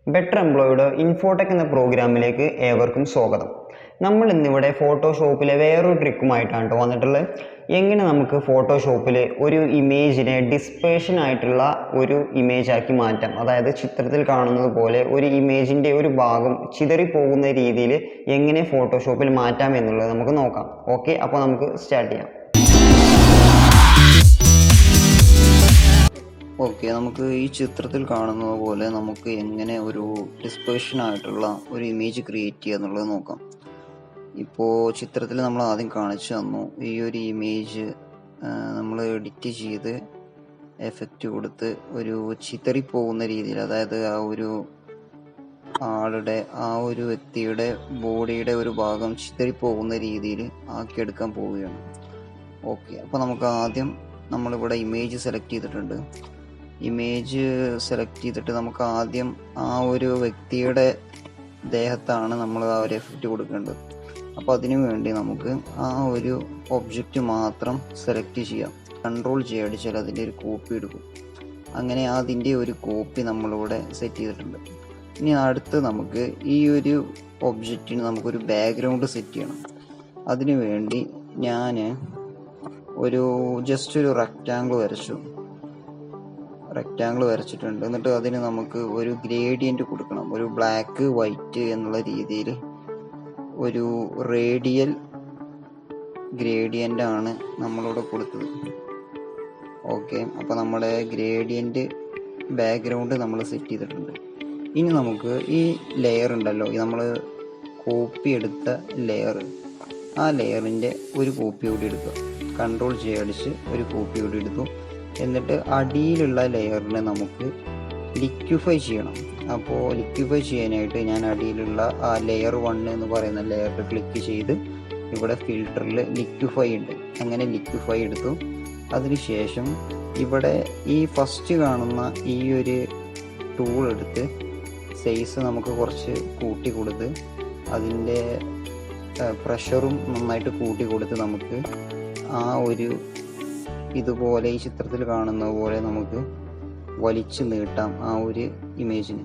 Better എംപ്ലോയിയുടെ Infotech എന്ന പ്രോഗ്രാമിലേക്ക് ഏവർക്കും സ്വാഗതം. നമ്മൾ ഇന്നിവിടെ ഫോട്ടോഷോപ്പിലെ വേറൊരു ട്രിക്കുമായിട്ടാണ് വന്നിട്ടുള്ളത്. എങ്ങനെ നമുക്ക് ഫോട്ടോഷോപ്പിൽ ഒരു ഇമേജിനെ ഡിസ്പേർഷൻ ആയിട്ടുള്ള ഒരു ഇമേജാക്കി മാറ്റാം. അതായത് ചിത്രത്തിൽ കാണുന്നത് പോലെ ഒരു ഇമേജിൻ്റെ ഒരു ഭാഗം ചിതറിപ്പോകുന്ന രീതിയിൽ എങ്ങനെ ഫോട്ടോഷോപ്പിൽ മാറ്റാം എന്നുള്ളത് നമുക്ക് നോക്കാം. ഓക്കെ, അപ്പോൾ നമുക്ക് സ്റ്റാർട്ട് ചെയ്യാം. ഓക്കെ, നമുക്ക് ഈ ചിത്രത്തിൽ കാണുന്നത് പോലെ നമുക്ക് എങ്ങനെ ഒരു ഡിസ്പേർഷൻ ആയിട്ടുള്ള ഒരു ഇമേജ് ക്രിയേറ്റ് ചെയ്യുക എന്നുള്ളത് നോക്കാം. ഇപ്പോൾ ചിത്രത്തിൽ നമ്മൾ ആദ്യം കാണിച്ചു തന്നു. ഈ ഒരു ഇമേജ് നമ്മൾ എഡിറ്റ് ചെയ്ത് എഫക്റ്റ് കൊടുത്ത് ഒരു ചിതറിപ്പോകുന്ന രീതിയിൽ, അതായത് ആ ഒരു ആളുടെ ആ ഒരു വ്യക്തിയുടെ ബോഡിയുടെ ഒരു ഭാഗം ചിതറിപ്പോകുന്ന രീതിയിൽ ആക്കിയെടുക്കാൻ പോവുകയാണ്. ഓക്കെ, അപ്പോൾ നമുക്ക് ആദ്യം നമ്മളിവിടെ ഇമേജ് സെലക്ട് ചെയ്തിട്ടുണ്ട്. ഇമേജ് സെലക്ട് ചെയ്തിട്ട് നമുക്ക് ആദ്യം ആ ഒരു വ്യക്തിയുടെ ദേഹത്താണ് നമ്മൾ ആ ഒരു എഫക്റ്റ് കൊടുക്കേണ്ടത്. അപ്പോൾ അതിനു വേണ്ടി നമുക്ക് ആ ഒരു ഒബ്ജക്റ്റ് മാത്രം സെലക്ട് ചെയ്യാം. കൺട്രോൾ J അടിച്ചാൽ അതിൻ്റെ ഒരു കോപ്പി എടുക്കും. അങ്ങനെ അതിൻ്റെ ഒരു കോപ്പി നമ്മളിവിടെ സെറ്റ് ചെയ്തിട്ടുണ്ട്. ഇനി അടുത്ത് നമുക്ക് ഈ ഒരു ഒബ്ജക്റ്റിന് നമുക്കൊരു ബാക്ക്ഗ്രൗണ്ട് സെറ്റ് ചെയ്യണം. അതിനു വേണ്ടി ഞാൻ ജസ്റ്റ് ഒരു റെക്റ്റാങ്കിൾ വരച്ചിട്ടുണ്ട്. എന്നിട്ട് അതിന് നമുക്ക് ഒരു ഗ്രേഡിയൻറ്റ് കൊടുക്കണം. ഒരു ബ്ലാക്ക് വൈറ്റ് എന്നുള്ള രീതിയിൽ ഒരു റേഡിയൽ ഗ്രേഡിയൻ്റ് ആണ് നമ്മളിവിടെ കൊടുത്തത്. ഓക്കെ, അപ്പോൾ നമ്മുടെ ഗ്രേഡിയൻറ്റ് ബാക്ക്ഗ്രൗണ്ട് നമ്മൾ സെറ്റ് ചെയ്തിട്ടുണ്ട്. ഇനി നമുക്ക് ഈ ലെയർ ഉണ്ടല്ലോ, നമ്മൾ കോപ്പി എടുത്ത ലെയർ, ആ ലെയറിൻ്റെ ഒരു കോപ്പി കൂടി എടുക്കുക. കൺട്രോൾ J അടിച്ച് ഒരു കോപ്പി കൂടി എടുത്തു. എന്നിട്ട് അടിയിലുള്ള ലെയറിനെ നമുക്ക് ലിക്വിഫൈ ചെയ്യണം. അപ്പോൾ ലിക്വിഫൈ ചെയ്യാനായിട്ട് ഞാൻ അടിയിലുള്ള ആ ലെയർ 1 എന്ന് പറയുന്ന ലെയറിൽ ക്ലിക്ക് ചെയ്ത് ഇവിടെ ഫിൽറ്ററിൽ ലിക്വിഫൈ ഉണ്ട്. അങ്ങനെ ലിക്വിഫൈ എടുത്തു. അതിനുശേഷം ഇവിടെ ഈ ഫസ്റ്റ് കാണുന്ന ഈ ഒരു ടൂൾ എടുത്ത് സൈസ് നമുക്ക് കുറച്ച് കൂട്ടി കൊടുത്ത് അതിൻ്റെ പ്രഷറും നന്നായിട്ട് കൂട്ടി കൊടുത്ത് നമുക്ക് ആ ഒരു ഇതുപോലെ ഈ ചിത്രത്തിൽ കാണുന്ന പോലെ നമുക്ക് വലിച്ചു നീട്ടാം ആ ഒരു ഇമേജിന്.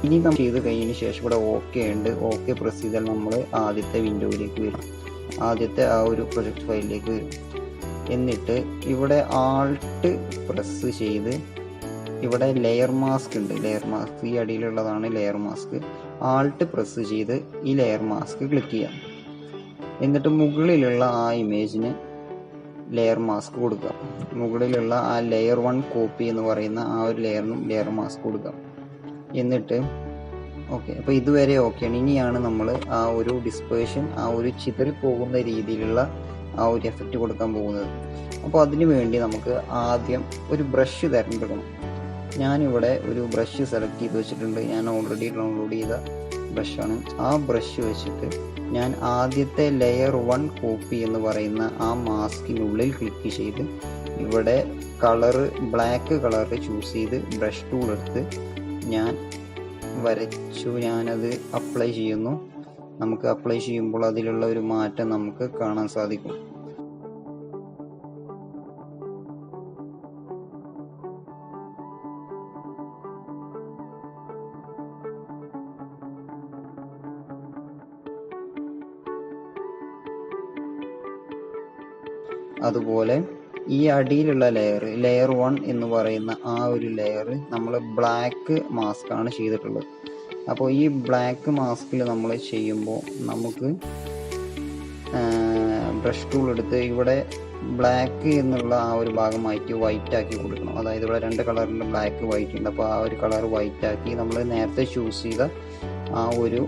ഇനി നമ്മൾ ചെയ്ത് കഴിഞ്ഞതിന് ശേഷം ഇവിടെ ഓക്കെ ഉണ്ട്. ഓക്കെ പ്രസ് ചെയ്താൽ നമ്മൾ ആദ്യത്തെ വിൻഡോയിലേക്ക് വരും. ആദ്യത്തെ ആ ഒരു പ്രൊജക്റ്റ് ഫയലിലേക്ക് വരും. എന്നിട്ട് ഇവിടെ ആൾട്ട് പ്രസ് ചെയ്ത് ഇവിടെ ലെയർ മാസ്ക് ഉണ്ട്. ലെയർ മാസ്ക് ഈ അടിയിലുള്ളതാണ് ലെയർ മാസ്ക്. ആൾട്ട് പ്രസ് ചെയ്ത് ഈ ലെയർ മാസ്ക് ക്ലിക്ക് ചെയ്യാം. എന്നിട്ട് മുകളിലുള്ള ആ ഇമേജിന് ലെയർ മാസ്ക് കൊടുക്കുക. മുകളിലുള്ള ആ ലെയർ 1 കോപ്പി എന്ന് പറയുന്ന ആ ഒരു ലെയറിനും ലെയർ മാസ്ക് കൊടുക്കുക. എന്നിട്ട് ഓക്കെ, അപ്പോൾ ഇതുവരെ ഓക്കെയാണ്. ഇനിയാണ് നമ്മൾ ആ ഒരു ഡിസ്പേർഷൻ, ആ ഒരു ചിതറി പോകുന്ന രീതിയിലുള്ള ആ ഒരു എഫക്റ്റ് കൊടുക്കാൻ പോകുന്നത്. അപ്പോൾ അതിനു വേണ്ടി നമുക്ക് ആദ്യം ഒരു ബ്രഷ് തിരഞ്ഞെടുക്കണം. ഞാനിവിടെ ഒരു ബ്രഷ് സെലക്ട് ചെയ്ത് വെച്ചിട്ടുണ്ട്. ഞാൻ ഓൾറെഡി ഡൗൺലോഡ് ചെയ്ത ബ്രഷാണ്. ആ ബ്രഷ് വെച്ചിട്ട് ഞാൻ ആദ്യത്തെ ലെയർ 1 കോപ്പി എന്ന് പറയുന്ന ആ മാസ്കിനുള്ളിൽ ക്ലിക്ക് ചെയ്ത് ഇവിടെ കളറ് ബ്ലാക്ക് കളറ് ചൂസ് ചെയ്ത് ബ്രഷ് ടൂൾ എടുത്ത് ഞാൻ വരച്ചു. ഞാനത് അപ്ലൈ ചെയ്യുന്നു. നമുക്ക് അപ്ലൈ ചെയ്യുമ്പോൾ അതിലുള്ള ഒരു മാറ്റം നമുക്ക് കാണാൻ സാധിക്കും. അതുപോലെ ഈ അടിയിലുള്ള ലെയർ 1 എന്ന് പറയുന്ന ആ ഒരു ലെയർ നമ്മൾ ബ്ലാക്ക് മാസ്ക് ആണ് ചെയ്തിട്ടുള്ളത്. അപ്പോൾ ഈ ബ്ലാക്ക് മാസ്കിൽ നമ്മൾ ചെയ്യുമ്പോൾ നമുക്ക് ബ്രഷ് ടൂൾ എടുത്ത് ഇവിടെ ബ്ലാക്ക് എന്നുള്ള ആ ഒരു ഭാഗം മാറ്റി വൈറ്റ് ആക്കി കൊടുക്കണം. അതായത് ഇവിടെ 2 കളറിൻ്റെ ബ്ലാക്ക് വൈറ്റ് ഉണ്ട്. അപ്പോൾ ആ ഒരു കളർ വൈറ്റ് ആക്കി നമ്മൾ നേരത്തെ ചൂസ് ചെയ്ത ആ ഒരു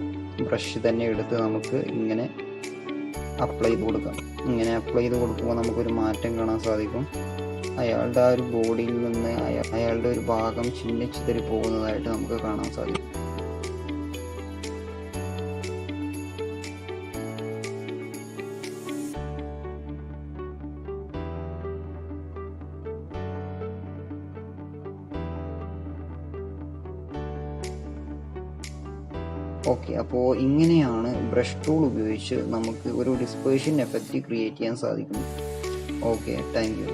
ബ്രഷ് തന്നെ എടുത്ത് നമുക്ക് ഇങ്ങനെ അപ്ലൈ ചെയ്ത് കൊടുക്കാം. ഇങ്ങനെ അപ്ലൈ ചെയ്ത് കൊടുക്കുമ്പോൾ നമുക്കൊരു മാറ്റം കാണാൻ സാധിക്കും. അയാളുടെ ആ ഒരു ബോഡിയിൽ നിന്ന് അയാളുടെ ഒരു ഭാഗം ചിതറി പോകുന്നതായിട്ട് നമുക്ക് കാണാൻ സാധിക്കും. ഓക്കെ, അപ്പോൾ ഇങ്ങനെയാണ് ബ്രഷ് ടൂൾ ഉപയോഗിച്ച് നമുക്ക് ഒരു ഡിസ്പേർഷൻ എഫക്റ്റ് ക്രിയേറ്റ് ചെയ്യാൻ സാധിക്കുന്നത്. Okay, thank you.